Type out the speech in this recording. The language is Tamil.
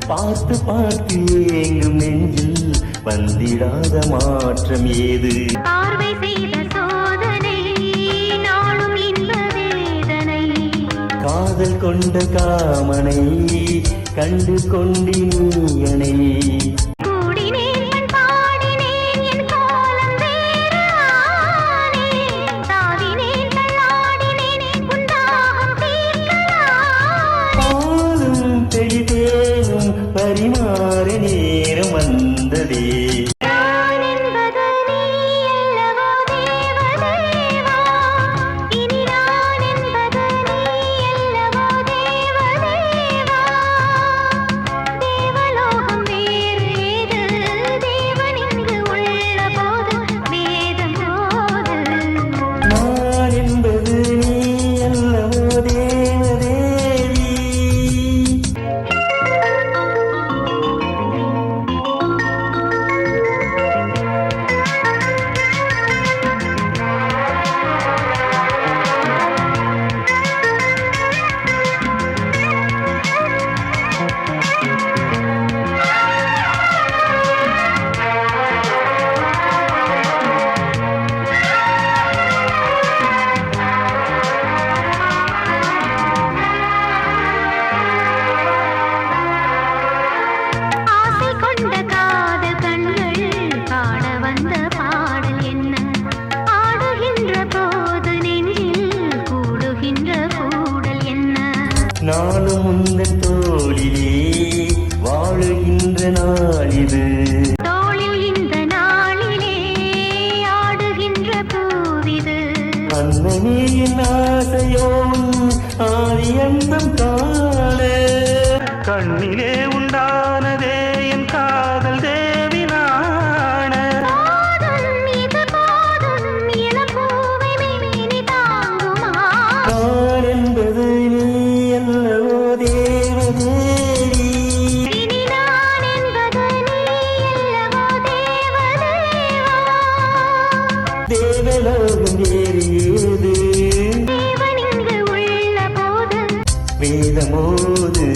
பார்த்து பார்த்து ஏங்கும் நெஞ்சில் வந்திடாத மாற்றம் ஏது? பார்வை செய்த சோதனை நாளும் இன்ப வேதனை. காதல் கொண்ட காமனை கண்டு கொண்டினீயனை. பரிமாற நேரம் வந்ததே. நானும் உந்தன் தோளிலே வாழுகின்ற நாளிது. தோளில் இந்த நாளிலே ஆடுகின்ற பூவிது. அன்னமே என் ஆசையோன் ஆரியந்தம் காண கண்ணிலே உண்டானதே என் காதல் தேவினான. நான் என்பது தேவலோகம் ஏறியது தேவனிங்கு உள்ள போது வேதமோது.